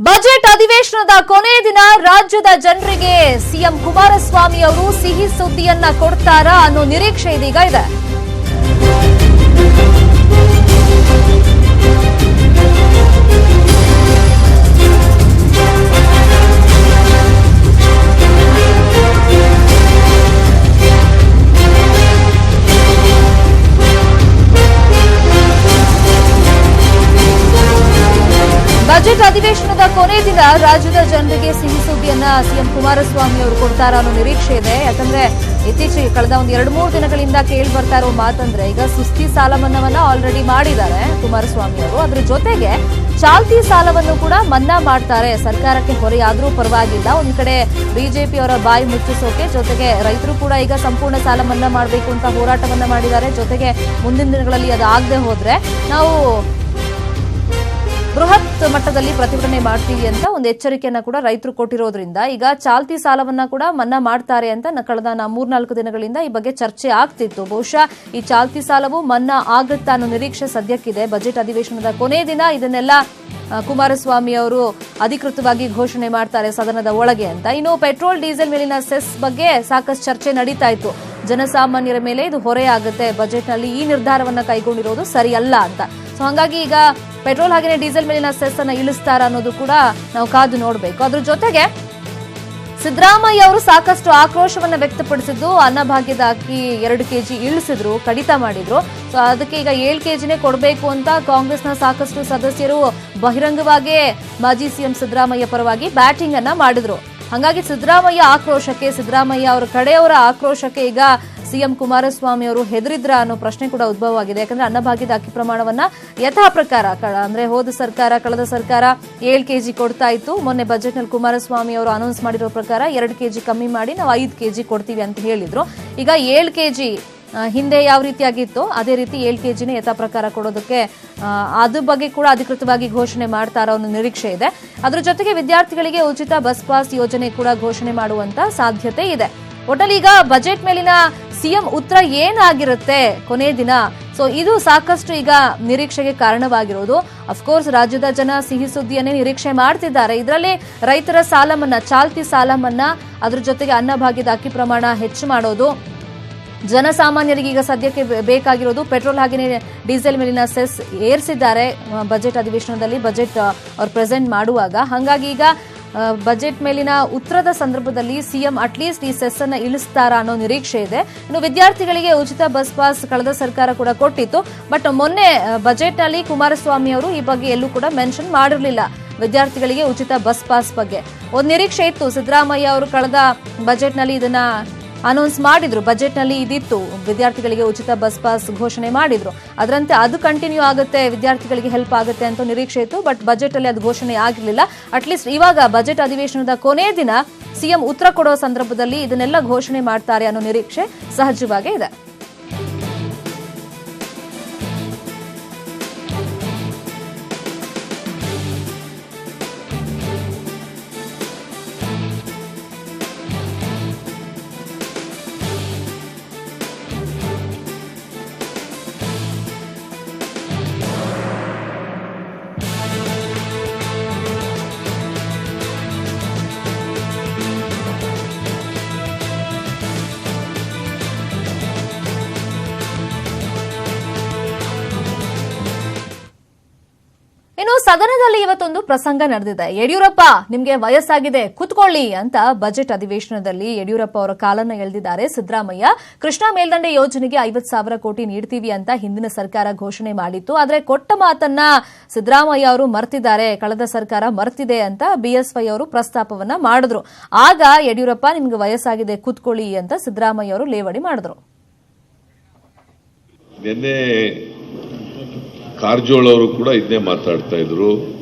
Budget ಅಧಿವೇಶನದ ಕೊನೆ ದಿನ ರಾಜ್ಯದ ಜನರಿಗೆ ಸಿಎಂ ಕುಮಾರಸ್ವಾಮಿ ಅವರು ಸಿಹಿ ಸುದ್ದಿಯನ್ನ ಕೊಡ್ತಾರಾ ಅನ್ನೋ ನಿರೀಕ್ಷೆ ಇದೀಗ ಇದೆ. ಬಜೆಟ್ ಅಧಿವೇಶನದ ಕೊನೆ ದಿನ ರಾಜ್ಯದ ಜನರಿಗೆ ಸಿಹಿ ಸುದ್ದಿಯನ್ನ ಸಿಎಂ ಕುಮಾರಸ್ವಾಮಿ ಅವರು ಕೊಡ್ತಾರ ಅನ್ನೋ ನಿರೀಕ್ಷೆ ಇದೆ. ಯಾಕಂದ್ರೆ ಇತ್ತೀಚೆಗೆ ಕಳೆದ ಒಂದು 2-3 ದಿನಗಳಿಂದ ಕೇಳಿ ಬರ್ತಾ ಇರೋ ಮಾತಂದ್ರೆ ಈಗ ಸುಸ್ತಿ ಸಾಲ ಮನ್ನಾವನ್ನ ಆಲ್ರೆಡಿ ಮಾಡಿದ್ದಾರೆ ಕುಮಾರಸ್ವಾಮಿ ಅವರು. ಅದ್ರ ಜೊತೆಗೆ ಚಾಲ್ತಿ ಸಾಲವನ್ನು ಕೂಡ ಮನ್ನಾ ಮಾಡ್ತಾರೆ. ಸರ್ಕಾರಕ್ಕೆ ಹೊರೆಯಾದ್ರೂ ಪರವಾಗಿಲ್ಲ. ಒಂದ್ ಕಡೆ ಬಿಜೆಪಿ ಅವರ ಬಾಯಿ ಮುಚ್ಚಿಸೋಕೆ, ಜೊತೆಗೆ ರೈತರು ಕೂಡ ಈಗ ಸಂಪೂರ್ಣ ಸಾಲ ಮನ್ನಾ ಮಾಡಬೇಕು ಅಂತ ಹೋರಾಟವನ್ನ ಮಾಡಿದ್ದಾರೆ. ಜೊತೆಗೆ ಮುಂದಿನ ದಿನಗಳಲ್ಲಿ ಅದು ಆಗದೆ ಹೋದ್ರೆ ನಾವು ಬೃಹತ್ ಮಟ್ಟದಲ್ಲಿ ಪ್ರತಿಭಟನೆ ಮಾಡ್ತೀವಿ ಅಂತ ಒಂದು ಎಚ್ಚರಿಕೆಯನ್ನ ಕೂಡ ರೈತರು ಕೊಟ್ಟಿರೋದ್ರಿಂದ ಈಗ ಚಾಲ್ತಿ ಸಾಲವನ್ನ ಕೂಡ ಮನ್ನಾ ಮಾಡ್ತಾರೆ ಅಂತ ಕಳೆದ 3-4 ದಿನಗಳಿಂದ ಈ ಬಗ್ಗೆ ಚರ್ಚೆ ಆಗ್ತಿತ್ತು. ಬಹುಶಃ ಈ ಚಾಲ್ತಿ ಸಾಲವು ಮನ್ನಾ ಆಗುತ್ತಾ ಅನ್ನೋ ನಿರೀಕ್ಷೆ ಸದ್ಯಕ್ಕಿದೆ. ಬಜೆಟ್ ಅಧಿವೇಶನದ ಕೊನೆ ದಿನ ಇದನ್ನೆಲ್ಲ ಕುಮಾರಸ್ವಾಮಿ ಅವರು ಅಧಿಕೃತವಾಗಿ ಘೋಷಣೆ ಮಾಡ್ತಾರೆ ಸದನದ ಒಳಗೆ ಅಂತ. ಇನ್ನು ಪೆಟ್ರೋಲ್ ಡೀಸೆಲ್ ಮೇಲಿನ ಸೆಸ್ ಬಗ್ಗೆ ಸಾಕಷ್ಟು ಚರ್ಚೆ ನಡೀತಾ ಇತ್ತು. ಜನಸಾಮಾನ್ಯರ ಮೇಲೆ ಇದು ಹೊರೆ ಆಗುತ್ತೆ, ಬಜೆಟ್ನಲ್ಲಿ ಈ ನಿರ್ಧಾರವನ್ನ ಕೈಗೊಂಡಿರೋದು ಸರಿಯಲ್ಲ ಅಂತ. ಸೊ ಹಾಗಾಗಿ ಈಗ ಪೆಟ್ರೋಲ್ ಹಾಗೆಯೇ ಡೀಸೆಲ್ ಮೇಲಿನ ಸೆಸ್ ಅನ್ನ ಇಳಿಸ್ತಾರ ಅನ್ನೋದು ಕೂಡ ನಾವು ಕಾದು ನೋಡಬೇಕು. ಅದ್ರ ಜೊತೆಗೆ ಸಿದ್ದರಾಮಯ್ಯ ಅವರು ಸಾಕಷ್ಟು ಆಕ್ರೋಶವನ್ನ ವ್ಯಕ್ತಪಡಿಸಿದ್ದು, ಅನ್ನಭಾಗ್ಯದ ಅಕ್ಕಿ 2 ಕೆಜಿ ಇಳಿಸಿದ್ರು, ಕಡಿತ ಮಾಡಿದ್ರು. ಸೊ ಅದಕ್ಕೆ ಈಗ 7 ಕೆಜಿನೇ ಕೊಡಬೇಕು ಅಂತ ಕಾಂಗ್ರೆಸ್ನ ಸಾಕಷ್ಟು ಸದಸ್ಯರು ಬಹಿರಂಗವಾಗಿಯೇ ಮಾಜಿ ಸಿಎಂ ಸಿದ್ದರಾಮಯ್ಯ ಪರವಾಗಿ ಬ್ಯಾಟಿಂಗ್ ಅನ್ನ ಮಾಡಿದ್ರು. ಹಾಗಾಗಿ ಸಿದ್ದರಾಮಯ್ಯ ಅವರ ಕಡೆಯವರ ಆಕ್ರೋಶಕ್ಕೆ ಈಗ ಸಿಎಂ ಕುಮಾರಸ್ವಾಮಿ ಅವರು ಹೆದರಿದ್ರ ಅನ್ನೋ ಪ್ರಶ್ನೆ ಕೂಡ ಉದ್ಭವ ಆಗಿದೆ. ಯಾಕಂದ್ರೆ ಅನ್ನಭಾಗ್ಯದ ಅಕ್ಕಿ ಪ್ರಮಾಣವನ್ನ ಯಥಾ ಪ್ರಕಾರ ಅಂದ್ರೆ ಕಳೆದ ಸರ್ಕಾರ 7 ಕೆಜಿ ಕೊಡ್ತಾ ಇತ್ತು. ಮೊನ್ನೆ ಬಜೆಟ್ ನಲ್ಲಿ ಕುಮಾರಸ್ವಾಮಿ ಅವರು ಅನೌನ್ಸ್ ಮಾಡಿರೋ ಪ್ರಕಾರ 2 ಕೆಜಿ ಕಮ್ಮಿ ಮಾಡಿ ನಾವು 5 ಕೆಜಿ ಕೊಡ್ತೀವಿ ಅಂತ ಹೇಳಿದ್ರು. ಈಗ 7 ಕೆಜಿ ಹಿಂದೆ ಯಾವ ರೀತಿಯಾಗಿತ್ತು ಅದೇ ರೀತಿ 7 ಕೆಜಿನೇ ಯಥಾ ಪ್ರಕಾರ ಕೊಡೋದಕ್ಕೆ ಅದ್ರ ಬಗ್ಗೆ ಕೂಡ ಅಧಿಕೃತವಾಗಿ ಘೋಷಣೆ ಮಾಡ್ತಾರೋ ಅನ್ನೋ ನಿರೀಕ್ಷೆ ಇದೆ. ಅದ್ರ ಜೊತೆಗೆ ವಿದ್ಯಾರ್ಥಿಗಳಿಗೆ ಉಚಿತ ಬಸ್ ಪಾಸ್ ಯೋಜನೆ ಕೂಡ ಘೋಷಣೆ ಮಾಡುವಂತ ಸಾಧ್ಯತೆ ಇದೆ. ಒಟ್ಟಲ್ಲಿ ಈಗ ಬಜೆಟ್ ಮೇಲಿನ ಸಿಎಂ ಉತ್ತರ ಏನಾಗಿರುತ್ತೆ ಕೊನೆ ದಿನ, ಸೊ ಇದು ಸಾಕಷ್ಟು ಈಗ ನಿರೀಕ್ಷೆಗೆ ಕಾರಣವಾಗಿರೋದು. ಅಫ್ಕೋರ್ಸ್ ರಾಜ್ಯದ ಜನ ಸಿಹಿ ಸುದ್ದಿಯನ್ನೇ ನಿರೀಕ್ಷೆ ಮಾಡ್ತಿದ್ದಾರೆ. ಇದರಲ್ಲಿ ರೈತರ ಸಾಲ ಮನ್ನಾ, ಚಾಲ್ತಿ ಸಾಲ ಮನ್ನಾ, ಅದ್ರ ಜೊತೆಗೆ ಅನ್ನಭಾಗ್ಯದ ಅಕ್ಕಿ ಪ್ರಮಾಣ ಹೆಚ್ಚು ಮಾಡೋದು, ಜನಸಾಮಾನ್ಯರಿಗೆ ಈಗ ಸದ್ಯಕ್ಕೆ ಬೇಕಾಗಿರೋದು ಪೆಟ್ರೋಲ್ ಹಾಗೆಯೇ ಡೀಸೆಲ್ ಮೇಲಿನ ಸೆಸ್ ಏರಿಸಿದ್ದಾರೆ ಬಜೆಟ್ ಅಧಿವೇಶನದಲ್ಲಿ ಬಜೆಟ್ ಅವ್ರು ಪ್ರೆಸೆಂಟ್ ಮಾಡುವಾಗ. ಹಾಗಾಗಿ ಈಗ ಬಜೆಟ್ ಮೇಲಿನ ಉತ್ತರದ ಸಂದರ್ಭದಲ್ಲಿ ಸಿಎಂ ಅಟ್ಲೀಸ್ಟ್ ಈ ಸೆಸ್ ಅನ್ನ ಇಳಿಸ್ತಾರಾ ಅನ್ನೋ ನಿರೀಕ್ಷೆ ಇದೆ. ಇನ್ನು ವಿದ್ಯಾರ್ಥಿಗಳಿಗೆ ಉಚಿತ ಬಸ್ ಪಾಸ್ ಕಳೆದ ಸರ್ಕಾರ ಕೂಡ ಕೊಟ್ಟಿತ್ತು. ಬಟ್ ಮೊನ್ನೆ ಬಜೆಟ್ ನಲ್ಲಿ ಕುಮಾರಸ್ವಾಮಿ ಅವರು ಈ ಬಗ್ಗೆ ಎಲ್ಲೂ ಕೂಡ ಮೆನ್ಷನ್ ಮಾಡಿರಲಿಲ್ಲ. ವಿದ್ಯಾರ್ಥಿಗಳಿಗೆ ಉಚಿತ ಬಸ್ ಪಾಸ್ ಬಗ್ಗೆ ಒಂದು ನಿರೀಕ್ಷೆ ಇತ್ತು. ಸಿದ್ದರಾಮಯ್ಯ ಅವರು ಕಳೆದ ಬಜೆಟ್ ನಲ್ಲಿ ಇದನ್ನ ಅನೌನ್ಸ್ ಮಾಡಿದ್ರು. ಬಜೆಟ್ ನಲ್ಲಿ ಇದಿತ್ತು, ವಿದ್ಯಾರ್ಥಿಗಳಿಗೆ ಉಚಿತ ಬಸ್ ಪಾಸ್ ಘೋಷಣೆ ಮಾಡಿದ್ರು. ಅದರಂತೆ ಅದು ಕಂಟಿನ್ಯೂ ಆಗುತ್ತೆ, ವಿದ್ಯಾರ್ಥಿಗಳಿಗೆ ಹೆಲ್ಪ್ ಆಗುತ್ತೆ ಅಂತ ನಿರೀಕ್ಷೆ ಇತ್ತು. ಬಟ್ ಬಜೆಟ್ ಅಲ್ಲಿ ಅದು ಘೋಷಣೆ ಆಗಿರಲಿಲ್ಲ. ಅಟ್ಲೀಸ್ಟ್ ಇವಾಗ ಬಜೆಟ್ ಅಧಿವೇಶನದ ಕೊನೆ ದಿನ ಸಿಎಂ ಉತ್ತರ ಕೊಡೋ ಸಂದರ್ಭದಲ್ಲಿ ಇದನ್ನೆಲ್ಲ ಘೋಷಣೆ ಮಾಡ್ತಾರೆ ಅನ್ನೋ ನಿರೀಕ್ಷೆ ಸಹಜವಾಗೇ ಇದೆ. ಇನ್ನು ಸದನದಲ್ಲಿ ಇವತ್ತೊಂದು ಪ್ರಸಂಗ ನಡೆದಿದೆ. ಯಡಿಯೂರಪ್ಪ ನಿಮ್ಗೆ ವಯಸ್ಸಾಗಿದೆ ಕೂತ್ಕೊಳ್ಳಿ ಅಂತ ಬಜೆಟ್ ಅಧಿವೇಶನದಲ್ಲಿ ಯಡಿಯೂರಪ್ಪ ಅವರ ಕಾಲನ್ನ ಎಳೆದಿದ್ದಾರೆ ಸಿದ್ದರಾಮಯ್ಯ. ಕೃಷ್ಣಾ ಮೇಲ್ದಂಡೆ ಯೋಜನೆಗೆ 50,000 ಕೋಟಿ ನೀಡ್ತೀವಿ ಅಂತ ಹಿಂದಿನ ಸರ್ಕಾರ ಘೋಷಣೆ ಮಾಡಿತ್ತು. ಆದ್ರೆ ಕೊಟ್ಟ ಮಾತನ್ನ ಸಿದ್ದರಾಮಯ್ಯ ಅವರು ಮರ್ತಿದ್ದಾರೆ, ಕಳೆದ ಸರ್ಕಾರ ಮರ್ತಿದೆ ಅಂತ ಬಿಎಸ್ವೈ ಅವರು ಪ್ರಸ್ತಾಪವನ್ನ ಮಾಡಿದ್ರು. ಆಗ ಯಡಿಯೂರಪ್ಪ ನಿಮ್ಗೆ ವಯಸ್ಸಾಗಿದೆ ಕೂತ್ಕೊಳ್ಳಿ ಅಂತ ಸಿದ್ದರಾಮಯ್ಯ ಅವರು ಲೇವಡಿ ಮಾಡಿದ್ರು. ಕಾರಜೋಳ ಅವರು ಕೂಡ ಇದನ್ನೇ ಮಾತಾಡ್ತಾ ಇದ್ರು.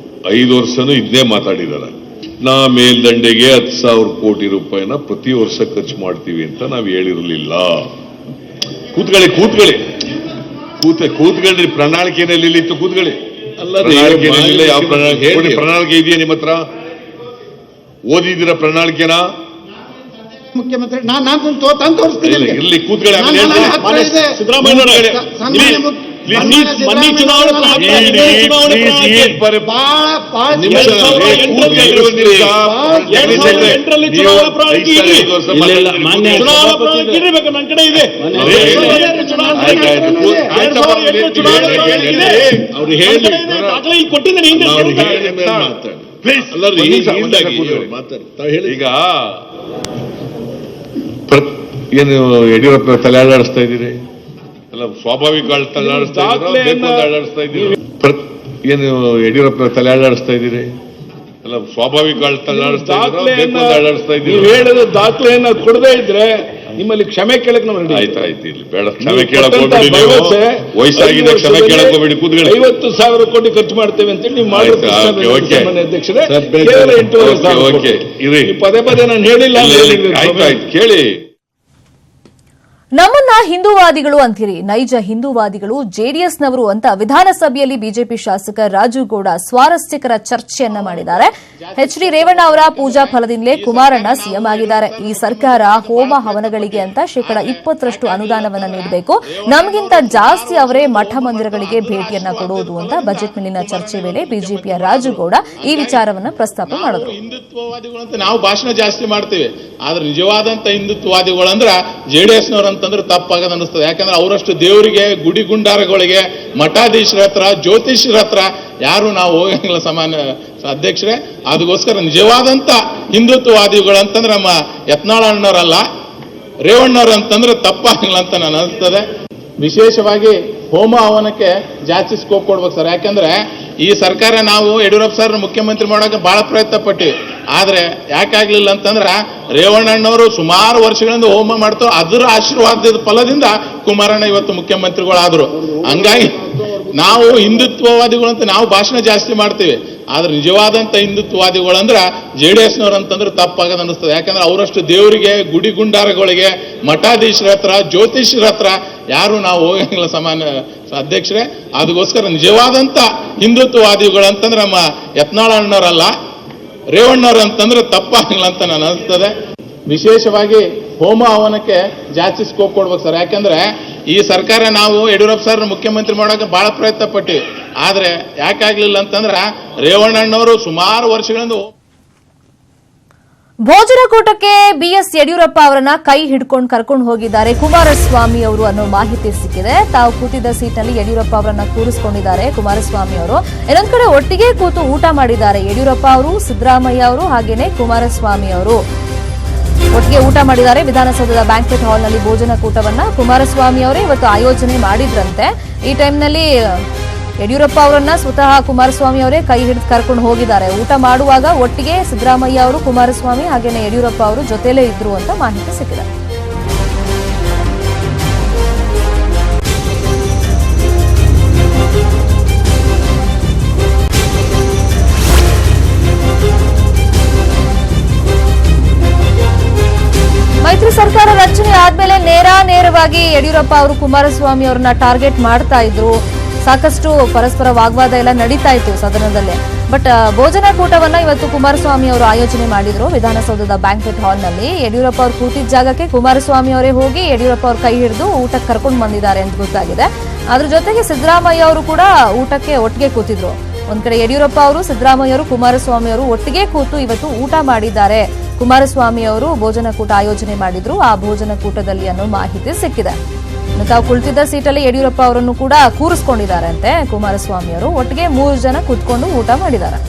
5 ವರ್ಷನೂ ಇದನ್ನೇ ಮಾತಾಡಿದಾರೆ. ನಾ ಮೇಲ್ದಂಡೆಗೆ 10,000 ಕೋಟಿ ರೂಪಾಯಿನ ಪ್ರತಿ ವರ್ಷ ಖರ್ಚು ಮಾಡ್ತೀವಿ ಅಂತ ನಾವು ಹೇಳಿರಲಿಲ್ಲ. ಕೂತ್ಕೊಳ್ಳಿ ಪ್ರಣಾಳಿಕೆಯಲ್ಲಿ ಇತ್ತು, ಕೂತ್ಕೊಳ್ಳಿ. ಯಾವ ಪ್ರಣಾಳಿಕೆ ಇದೆಯಾ ನಿಮ್ಮ ಹತ್ರ? ಓದಿದ್ದೀರಾ ಪ್ರಣಾಳಿಕೆನ? ಮುಖ್ಯಮಂತ್ರಿ ನಾನು ತೋರಿಸ್ತೀನಿ. ಇಲ್ಲಿ ಕೂತ್ಕೊಳ್ಳಿ. ಮನ್ನಿ ಚುನಾವಣೆ ನನ್ನ ಕಡೆ ಇದೆ. ಅವ್ರು ಹೇಳಿ ಕೊಟ್ಟಿದ್ದೀನಿ. ಈಗ ಏನು ಯಡಿಯೂರಪ್ಪ ತಲೆ ಆಡಾಡಿಸ್ತಾ ಇದ್ದೀರಿ? ಅಲ್ಲ, ಸ್ವಾಭಾವಿಕ ತಲೆಯಾಡಿಸ್ತಾ ಇದ್ದೀರಿ. ಏನು ಯಡಿಯೂರಪ್ಪ ತಲೆ ಆಡಾಡಿಸ್ತಾ ಇದ್ದೀರಿ? ಅಲ್ಲ, ಸ್ವಾಭಾವಿಕ ತಲೆಯಾಡಿಸ್ತಾ ಇದ್ದೀರಿ. ಹೇಳಿದ ದಾಖಲೆಯನ್ನ ಕೊಡದೇ ಇದ್ರೆ ನಿಮ್ಮಲ್ಲಿ ಕ್ಷಮೆ ಕೇಳಕ್ ನಾವು ರೆಡಿ. ಆಯ್ತು, ಇಲ್ಲಿ ಬೇಡ, ಕ್ಷಮೆ ಕೇಳಕ್ ಹೋಗ್ಬೇಡಿ. ವಯಸ್ಸಾಗಿದೆ, ಕ್ಷಮೆ ಕೇಳಕ್ ಹೋಗ್ಬೇಡಿ. ಕೂತ್ಕೊಳ್ಳಿ. 50,000 ಕೋಟಿ ಖರ್ಚು ಮಾಡ್ತೇವೆ ಅಂತೇಳಿ ನೀವು ಮಾಡಿದ್ರೆ ಅಧ್ಯಕ್ಷರೇ, ಪದೇ ಪದೇ ನಾನು ಹೇಳಿಲ್ಲ. ಆಯ್ತು, ಕೇಳಿ. ನಮ್ಮನ್ನ ಹಿಂದೂವಾದಿಗಳು ಅಂತೀರಿ, ನೈಜ ಹಿಂದೂವಾದಿಗಳು ಜೆಡಿಎಸ್ನವರು ಅಂತ ವಿಧಾನಸಭೆಯಲ್ಲಿ ಬಿಜೆಪಿ ಶಾಸಕ ರಾಜು ಗೌಡ ಸ್ವಾರಸ್ಯಕರ ಚರ್ಚೆಯನ್ನ ಮಾಡಿದ್ದಾರೆ. ಡಿ ರೇವಣ್ಣ ಅವರ ಪೂಜಾ ಫಲದಿಂದಲೇ ಕುಮಾರಣ್ಣ ಸಿಎಂ ಆಗಿದ್ದಾರೆ. ಈ ಸರ್ಕಾರ ಹೋಮ-ಹವನಗಳಿಗೆ ಅಂತ ಶೇಕಡ 20% ಅನುದಾನವನ್ನ ನೀಡಬೇಕು, ನಮಗಿಂತ ಜಾಸ್ತಿ ಅವರೇ ಮಠ ಮಂದಿರಗಳಿಗೆ ಭೇಟಿಯನ್ನ ಕೊಡುವುದು ಅಂತ ಬಜೆಟ್ ಮೇಲಿನ ಚರ್ಚೆ ವೇಳೆ ಬಿಜೆಪಿಯ ರಾಜು ಗೌಡ ಈ ವಿಚಾರವನ್ನ ಪ್ರಸ್ತಾಪ ಮಾಡಿದರು. ಹಿಂದುತ್ವವಾದಿಗಳು ಅಂತ ನಾವು ಭಾಷಣ ಜಾಸ್ತಿ ಮಾಡ್ತೀವಿ, ಆದ್ರೆ ನಿಜವಾದಂತ ಹಿಂದುತ್ವವಾದಿಗಳು ಅಂದ್ರ ಜೆಡಿಎಸ್ನವರು ಅಂತಂದ್ರೆ ತಪ್ಪಾಗದ ಅನಿಸ್ತದೆ. ಯಾಕಂದ್ರೆ ಅವರಷ್ಟು ದೇವರಿಗೆ, ಗುಡಿ ಗುಂಡಾರಗಳಿಗೆ, ಮಠಾಧೀಶರ ಹತ್ರ, ಜ್ಯೋತಿಷ್ಯರ ಹತ್ರ ಯಾರು ನಾವು ಹೋಗಂಗಿಲ್ಲ ಸಾಮಾನ್ಯ ಅಧ್ಯಕ್ಷರೇ. ಅದಕ್ಕೋಸ್ಕರ ನಿಜವಾದಂತ ಹಿಂದುತ್ವವಾದಿಗಳು ಅಂತಂದ್ರೆ ನಮ್ಮ ಯತ್ನಾಳ್ ಅಣ್ಣವರಲ್ಲ, ರೇವಣ್ಣವ್ರು ಅಂತಂದ್ರೆ ತಪ್ಪಾಗಿಲ್ಲ ಅಂತ ನಾನು ಅನಿಸ್ತದೆ. ವಿಶೇಷವಾಗಿ ಹೋಮ-ಹವನಕ್ಕೆ ಜಾಸ್ತಿ ಸ್ಕೋಪ್ ಕೊಡ್ಬೇಕು ಸರ್. ಯಾಕಂದ್ರೆ ಈ ಸರ್ಕಾರ ನಾವು ಯಡಿಯೂರಪ್ಪ ಸರ್ ಮುಖ್ಯಮಂತ್ರಿ ಮಾಡೋಕೆ ಬಹಳ ಪ್ರಯತ್ನ ಪಟ್ಟಿವಿ, ಆದ್ರೆ ಯಾಕಾಗ್ಲಿಲ್ಲ ಅಂತಂದ್ರ ರೇವಣ್ಣನವರು ಸುಮಾರು ವರ್ಷಗಳಿಂದ ಹೋಮ ಮಾಡ್ತಾವ, ಅದರ ಆಶೀರ್ವಾದದ ಫಲದಿಂದ ಕುಮಾರಣ್ಣ ಇವತ್ತು ಮುಖ್ಯಮಂತ್ರಿಗಳಾದ್ರು. ಹಂಗಾಗಿ ನಾವು ಹಿಂದುತ್ವವಾದಿಗಳು ಅಂತ ನಾವು ಭಾಷಣ ಜಾಸ್ತಿ ಮಾಡ್ತೀವಿ, ಆದ್ರೆ ನಿಜವಾದಂತ ಹಿಂದುತ್ವವಾದಿಗಳು ಅಂದ್ರ ಜೆಡಿಎಸ್ನವ್ರು ಅಂತಂದ್ರೆ ತಪ್ಪಾಗದ ಅನಿಸ್ತದೆ. ಯಾಕಂದ್ರೆ ಅವರಷ್ಟು ದೇವರಿಗೆ, ಗುಡಿ ಗುಂಡಾರಗಳಿಗೆ, ಮಠಾಧೀಶರ ಹತ್ರ, ಜ್ಯೋತಿಷ್ಯರ ಹತ್ರ ಯಾರು ನಾವು ಹೋಗಂಗಿಲ್ಲ ಸಾಮಾನ್ಯ ಅಧ್ಯಕ್ಷರೇ. ಅದಕ್ಕೋಸ್ಕರ ನಿಜವಾದಂತ ಹಿಂದುತ್ವವಾದಿಗಳು ಅಂತಂದ್ರೆ ನಮ್ಮ ಯತ್ನಾಳ್ ಅಣ್ಣವರಲ್ಲ, ರೇವಣ್ಣವ್ರು ಅಂತಂದ್ರೆ ತಪ್ಪಾಗಿಲ್ಲ ಅಂತ ನಾನು ಅನಿಸ್ತದೆ. ವಿಶೇಷವಾಗಿ ಹೋಮ-ಹವನಕ್ಕೆ ಜಾಸ್ತಿ ಸ್ಕೋಪ್ ಕೊಡ್ಬೇಕು ಸರ್. ಯಾಕಂದ್ರೆ ಈ ಸರ್ಕಾರ ನಾವು ಯಡಿಯೂರಪ್ಪ ಸರ್ ಮುಖ್ಯಮಂತ್ರಿ ಮಾಡೋಕೆ ಬಹಳ ಪ್ರಯತ್ನ ಪಟ್ಟಿವಿ, ಆದ್ರೆ ಯಾಕಾಗ್ಲಿಲ್ಲ ಅಂತಂದ್ರ ರೇವಣ್ಣನವರು ಸುಮಾರು ವರ್ಷಗಳಿಂದ ಭೋಜನಕೂಟಕ್ಕೆ ಬಿಎಸ್ ಯಡಿಯೂರಪ್ಪ ಅವರನ್ನ ಕೈ ಹಿಡ್ಕೊಂಡು ಕರ್ಕೊಂಡು ಹೋಗಿದ್ದಾರೆ ಕುಮಾರಸ್ವಾಮಿ ಅವರು ಅನ್ನೋ ಮಾಹಿತಿ ಸಿಕ್ಕಿದೆ. ತಾವು ಕೂತಿದ್ದ ಸೀಟ್ನಲ್ಲಿ ಯಡಿಯೂರಪ್ಪ ಅವರನ್ನ ಕೂರಿಸಿಕೊಂಡಿದ್ದಾರೆ ಕುಮಾರಸ್ವಾಮಿ ಅವರು. ಇನ್ನೊಂದ್ ಕಡೆ ಒಟ್ಟಿಗೆ ಕೂತು ಊಟ ಮಾಡಿದ್ದಾರೆ ಯಡಿಯೂರಪ್ಪ ಅವರು, ಸಿದ್ದರಾಮಯ್ಯ ಅವರು, ಹಾಗೇನೆ ಕುಮಾರಸ್ವಾಮಿ ಅವರು ಒಟ್ಟಿಗೆ ಊಟ ಮಾಡಿದ್ದಾರೆ. ವಿಧಾನಸೌಧದ ಬ್ಯಾಂಕ್ವೆಟ್ ಹಾಲ್ನಲ್ಲಿ ಭೋಜನಕೂಟವನ್ನ ಕುಮಾರಸ್ವಾಮಿ ಅವರೇ ಇವತ್ತು ಆಯೋಜನೆ ಮಾಡಿದ್ರಂತೆ. ಈ ಟೈಮ್ನಲ್ಲಿ ಯಡಿಯೂರಪ್ಪ ಅವರನ್ನ ಸ್ವತಃ ಕುಮಾರಸ್ವಾಮಿ ಅವರೇ ಕೈ ಹಿಡಿದು ಕರ್ಕೊಂಡು ಹೋಗಿದ್ದಾರೆ. ಊಟ ಮಾಡುವಾಗ ಒಟ್ಟಿಗೆ ಸಿದ್ದರಾಮಯ್ಯ ಅವರು, ಕುಮಾರಸ್ವಾಮಿ ಹಾಗೇನೆ ಯಡಿಯೂರಪ್ಪ ಅವರು ಜೊತೆಲೇ ಇದ್ರು ಅಂತ ಮಾಹಿತಿ ಸಿಕ್ಕಿದೆ. ಮೈತ್ರಿ ಸರ್ಕಾರ ರಚನೆ ಆದ್ಮೇಲೆ ನೇರವಾಗಿ ಯಡಿಯೂರಪ್ಪ ಅವರು ಕುಮಾರಸ್ವಾಮಿ ಅವರನ್ನ ಟಾರ್ಗೆಟ್ ಮಾಡ್ತಾ ಇದ್ರು. ಸಾಕಷ್ಟು ಪರಸ್ಪರ ವಾಗ್ವಾದ ಎಲ್ಲ ನಡೀತಾ ಇತ್ತು ಸದನದಲ್ಲೇ. ಬಟ್ ಭೋಜನಕೂಟವನ್ನ ಇವತ್ತು ಕುಮಾರಸ್ವಾಮಿ ಅವರು ಆಯೋಜನೆ ಮಾಡಿದ್ರು ವಿಧಾನಸೌಧದ ಬ್ಯಾಂಕ್ವೆಟ್ ಹಾಲ್ನಲ್ಲಿ. ಯಡಿಯೂರಪ್ಪ ಅವರು ಕೂತಿದ್ದ ಜಾಗಕ್ಕೆ ಕುಮಾರಸ್ವಾಮಿ ಅವರೇ ಹೋಗಿ ಯಡಿಯೂರಪ್ಪ ಅವ್ರ ಕೈ ಹಿಡಿದು ಊಟಕ್ಕೆ ಕರ್ಕೊಂಡು ಬಂದಿದ್ದಾರೆ ಅಂತ ಗೊತ್ತಾಗಿದೆ. ಅದ್ರ ಜೊತೆಗೆ ಸಿದ್ದರಾಮಯ್ಯ ಅವರು ಕೂಡ ಊಟಕ್ಕೆ ಒಟ್ಟಿಗೆ ಕೂತಿದ್ರು. ಒಂದ್ ಕಡೆ ಯಡಿಯೂರಪ್ಪ ಅವರು, ಸಿದ್ದರಾಮಯ್ಯ ಅವರು, ಕುಮಾರಸ್ವಾಮಿ ಅವರು ಒಟ್ಟಿಗೆ ಕೂತು ಇವತ್ತು ಊಟ ಮಾಡಿದ್ದಾರೆ. ಕುಮಾರಸ್ವಾಮಿ ಅವರು ಭೋಜನಕೂಟ ಆಯೋಜನೆ ಮಾಡಿದ್ರು. ಆ ಭೋಜನಕೂಟದಲ್ಲಿ ಅನ್ನೋ ಮಾಹಿತಿ ಸಿಕ್ಕಿದೆ. ತಾವು ಕುಳಿತಿದ್ದ ಸೀಟಲ್ಲಿ ಯಡಿಯೂರಪ್ಪ ಅವರನ್ನು ಕೂಡ ಕೂರಿಸಿಕೊಂಡಿದ್ದಾರೆ ಅಂತೆ ಕುಮಾರಸ್ವಾಮಿ ಅವರು. ಒಟ್ಟಿಗೆ 3 ಜನ ಕೂತ್ಕೊಂಡು ಊಟ ಮಾಡಿದ್ದಾರೆ.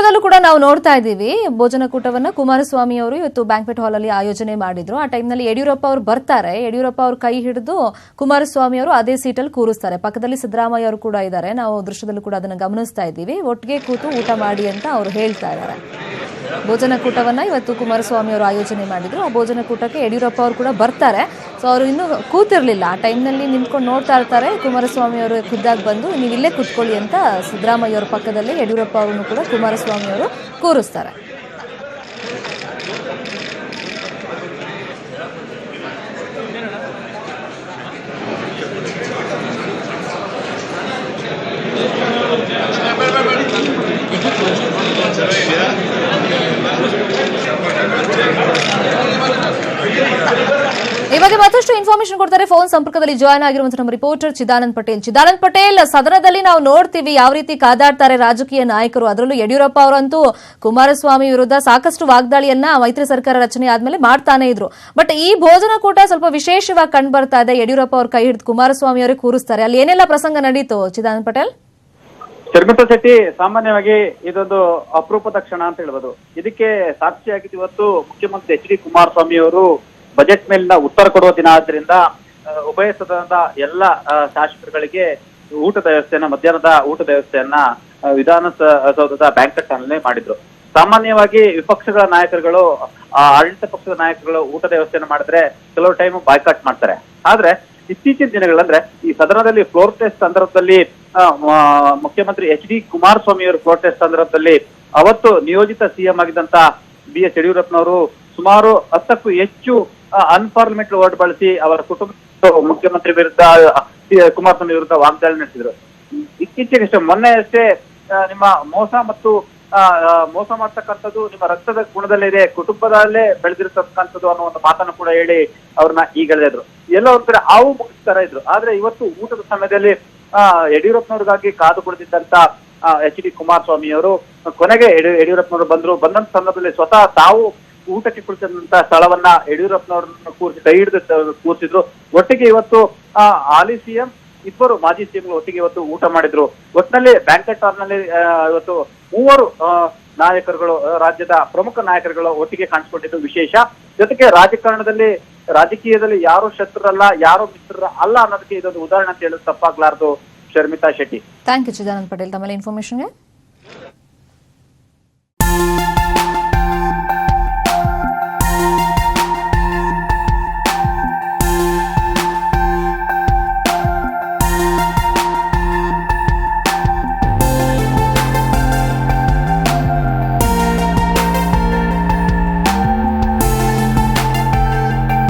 ದೃಶ್ಯದಲ್ಲೂ ಕೂಡ ನಾವು ನೋಡ್ತಾ ಇದ್ದೀವಿ ಭೋಜನಕೂಟವನ್ನ ಕುಮಾರಸ್ವಾಮಿ ಅವರು ಇವತ್ತು ಬ್ಯಾಂಕ್ವೆಟ್ ಹಾಲ್ ಅಲ್ಲಿ ಆಯೋಜನೆ ಮಾಡಿದ್ರು. ಆ ಟೈಮ್ನಲ್ಲಿ ಯಡಿಯೂರಪ್ಪ ಅವರು ಬರ್ತಾರೆ. ಯಡಿಯೂರಪ್ಪ ಅವರು ಕೈ ಹಿಡಿದು ಕುಮಾರಸ್ವಾಮಿ ಅವರು ಅದೇ ಸೀಟಲ್ಲಿ ಕೂರಿಸ್ತಾರೆ. ಪಕ್ಕದಲ್ಲಿ ಸಿದ್ದರಾಮಯ್ಯ ಅವರು ಕೂಡ ಇದ್ದಾರೆ. ನಾವು ದೃಶ್ಯದಲ್ಲೂ ಕೂಡ ಅದನ್ನು ಗಮನಿಸ್ತಾ ಇದ್ದೀವಿ. ಒಟ್ಟಿಗೆ ಕೂತು ಊಟ ಮಾಡಿ ಅಂತ ಅವರು ಹೇಳ್ತಾ ಇದ್ದಾರೆ. ಭೋಜನಕೂಟವನ್ನ ಇವತ್ತು ಕುಮಾರಸ್ವಾಮಿ ಅವರು ಆಯೋಜನೆ ಮಾಡಿದ್ರು. ಆ ಭೋಜನಕೂಟಕ್ಕೆ ಯಡಿಯೂರಪ್ಪ ಅವರು ಕೂಡ ಬರ್ತಾರೆ. ಸೊ ಅವರು ಇನ್ನೂ ಕೂತಿರ್ಲಿಲ್ಲ. ಆ ಟೈಮ್ನಲ್ಲಿ ನಿಂತ್ಕೊಂಡು ನೋಡ್ತಾ ಇರ್ತಾರೆ. ಕುಮಾರಸ್ವಾಮಿ ಅವರು ಖುದ್ದಾಗಿ ಬಂದು ನೀವು ಇಲ್ಲೇ ಕೂತ್ಕೊಳ್ಳಿ ಅಂತ ಸಿದ್ದರಾಮಯ್ಯ ಅವರ ಪಕ್ಕದಲ್ಲಿ ಯಡಿಯೂರಪ್ಪ ಅವರನ್ನು ಕೂಡ ಕುಮಾರಸ್ವಾಮಿ ಅವರು ಕೂರಿಸ್ತಾರೆ. ಈ ಬಗ್ಗೆ ಮತ್ತಷ್ಟು ಇನ್ಫಾರ್ಮೇಶನ್ ಕೊಡ್ತಾರೆ. ಫೋನ್ ಸಂಪರ್ಕದಲ್ಲಿ ಜಾಯ್ನ್ ಆಗಿರುವಂತಹ ನಮ್ಮ ರಿಪೋರ್ಟರ್ ಚಿದಾನಂದ್ ಪಟೇಲ್. ಚಿದಾನಂದ್ ಪಟೇಲ್, ಸದನದಲ್ಲಿ ನಾವು ನೋಡ್ತೀವಿ ಯಾವ ರೀತಿ ಕಾದಾಡ್ತಾರೆ ರಾಜಕೀಯ ನಾಯಕರು. ಅದರಲ್ಲೂ ಯಡಿಯೂರಪ್ಪ ಅವರಂತೂ ಕುಮಾರಸ್ವಾಮಿ ವಿರುದ್ಧ ಸಾಕಷ್ಟು ವಾಗ್ದಾಳಿಯನ್ನ ಮೈತ್ರಿ ಸರ್ಕಾರ ರಚನೆ ಆದ್ಮೇಲೆ ಮಾಡ್ತಾನೆ ಇದ್ರು. ಬಟ್ ಈ ಭೋಜನಕೂಟ ಸ್ವಲ್ಪ ವಿಶೇಷವಾಗಿ ಕಂಡು ಬರ್ತಾ ಇದೆ. ಯಡಿಯೂರಪ್ಪ ಅವ್ರ ಕೈ ಹಿಡಿದು ಕುಮಾರಸ್ವಾಮಿ ಅವರೇ ಕೂರಿಸ್ತಾರೆ. ಅಲ್ಲಿ ಏನೆಲ್ಲ ಪ್ರಸಂಗ ನಡೀತು ಚಿದಾನಂದ್ ಪಟೇಲ್? ಶರ್ಮಿತಾ ಶೆಟ್ಟಿ, ಸಾಮಾನ್ಯವಾಗಿ ಇದೊಂದು ಅಪರೂಪದ ಕ್ಷಣ ಅಂತ ಹೇಳ್ಬೋದು. ಇದಕ್ಕೆ ಸಾಕ್ಷಿಯಾಗಿದ್ದು ಇವತ್ತು ಮುಖ್ಯಮಂತ್ರಿ ಎಚ್ ಡಿ ಕುಮಾರಸ್ವಾಮಿ ಅವರು ಬಜೆಟ್ ಮೇಲಿನ ಉತ್ತರ ಕೊಡುವ ದಿನ ಆದ್ರಿಂದ ಉಭಯ ಸದನದ ಎಲ್ಲ ಶಾಸಕರುಗಳಿಗೆ ಊಟದ ವ್ಯವಸ್ಥೆಯನ್ನ, ಮಧ್ಯಾಹ್ನದ ಊಟದ ವ್ಯವಸ್ಥೆಯನ್ನ ವಿಧಾನಸೌಧದ ಬ್ಯಾಂಕ್ವೆಟ್ ಹಾಲ್ನಲ್ಲಿ ಮಾಡಿದ್ರು. ಸಾಮಾನ್ಯವಾಗಿ ವಿಪಕ್ಷಗಳ ನಾಯಕರುಗಳು, ಆಡಳಿತ ಪಕ್ಷದ ನಾಯಕರುಗಳು ಊಟದ ವ್ಯವಸ್ಥೆಯನ್ನು ಮಾಡಿದ್ರೆ ಕೆಲವು ಟೈಮ್ ಬಾಯ್ಕಾಟ್ ಮಾಡ್ತಾರೆ. ಆದ್ರೆ ಇತ್ತೀಚಿನ ದಿನಗಳಂದ್ರೆ ಈ ಸದನದಲ್ಲಿ ಫ್ಲೋರ್ ಟೆಸ್ಟ್ ಸಂದರ್ಭದಲ್ಲಿ ಮುಖ್ಯಮಂತ್ರಿ ಎಚ್ ಡಿ ಕುಮಾರಸ್ವಾಮಿ ಅವರು ಫ್ಲೋರ್ ಟೆಸ್ಟ್ ಸಂದರ್ಭದಲ್ಲಿ ಅವತ್ತು ನಿಯೋಜಿತ ಸಿಎಂ ಆಗಿದ್ದಂತ ಬಿ ಎಸ್ ಯಡಿಯೂರಪ್ಪನವರು ಸುಮಾರು 10ಕ್ಕೂ ಹೆಚ್ಚು ಅನ್ಪಾರ್ಲಿಮೆಂಟರಿ ವರ್ಡ್ ಬಳಸಿ ಅವರ ಕುಟುಂಬ ಮುಖ್ಯಮಂತ್ರಿ ವಿರುದ್ಧ, ಕುಮಾರಸ್ವಾಮಿ ವಿರುದ್ಧ ವಾಗ್ದಾಳಿ ನಡೆಸಿದ್ರು. ಇತ್ತೀಚೆಗಷ್ಟೇ ಮೊನ್ನೆ ಅಷ್ಟೇ ನಿಮ್ಮ ಮೋಸ ಮಾಡ್ತಕ್ಕಂಥದ್ದು ನಿಮ್ಮ ರಕ್ತದ ಗುಣದಲ್ಲಿದೆ, ಕುಟುಂಬದಲ್ಲೇ ಬೆಳೆದಿರತಕ್ಕಂಥದ್ದು ಅನ್ನೋ ಒಂದು ಮಾತನ್ನು ಕೂಡ ಹೇಳಿ ಅವ್ರನ್ನ ಈಗಳೆದ್ರು. ಎಲ್ಲೋ ಒಂದ್ ಕಡೆ ಹಾವು ಮುಗಿಸ್ತಾರ ಇದ್ರು. ಆದ್ರೆ ಇವತ್ತು ಊಟದ ಸಮಯದಲ್ಲಿ ಯಡಿಯೂರಪ್ಪನವ್ರಿಗಾಗಿ ಕಾದು ಕುಳಿತಿದ್ದಂತ ಎಚ್ ಡಿ ಕುಮಾರಸ್ವಾಮಿ ಅವರು ಕೊನೆಗೆ ಯಡಿಯೂರಪ್ಪನವರು ಬಂದಂತ ಸಂದರ್ಭದಲ್ಲಿ ಸ್ವತಃ ತಾವು ಊಟಕ್ಕೆ ಕುಳಿತಂತ ಸ್ಥಳವನ್ನ ಯಡಿಯೂರಪ್ಪನವ್ರನ್ನ ಕೂರಿಸಿ ಕೈ ಹಿಡಿದು ಕೂರಿಸಿದ್ರು. ಒಟ್ಟಿಗೆ ಇವತ್ತು ಹಾಲಿ ಸಿಎಂ, ಇಬ್ಬರು ಮಾಜಿ ಸಿಎಂಗಳು ಒಟ್ಟಿಗೆ ಇವತ್ತು ಊಟ ಮಾಡಿದ್ರು. ಒಟ್ಟಿನಲ್ಲಿ ಬ್ಯಾಂಕ್ವೆಟ್ ಹಾಲ್ನಲ್ಲಿ ಇವತ್ತು 3 ನಾಯಕರುಗಳು, ರಾಜ್ಯದ ಪ್ರಮುಖ ನಾಯಕರುಗಳು ಒಟ್ಟಿಗೆ ಕಾಣಿಸ್ಕೊಂಡಿದ್ದು ವಿಶೇಷ. ಜೊತೆಗೆ ರಾಜಕೀಯದಲ್ಲಿ ಯಾರು ಶತ್ರುರಲ್ಲ, ಯಾರು ಮಿತ್ರರ ಅಲ್ಲ ಅನ್ನೋದಕ್ಕೆ ಇದೊಂದು ಉದಾಹರಣೆ ಅಂತ ಹೇಳೋದು ತಪ್ಪಾಗ್ಲಾರ್ದು. ಶರ್ಮಿತಾ ಶೆಟ್ಟಿ. ಥ್ಯಾಂಕ್ ಯು ಚಿದಾನಂದ್ ಪಟೇಲ್ ತಮ್ಮ ಇನ್ಫಾರ್ಮೇಶನ್ಗೆ.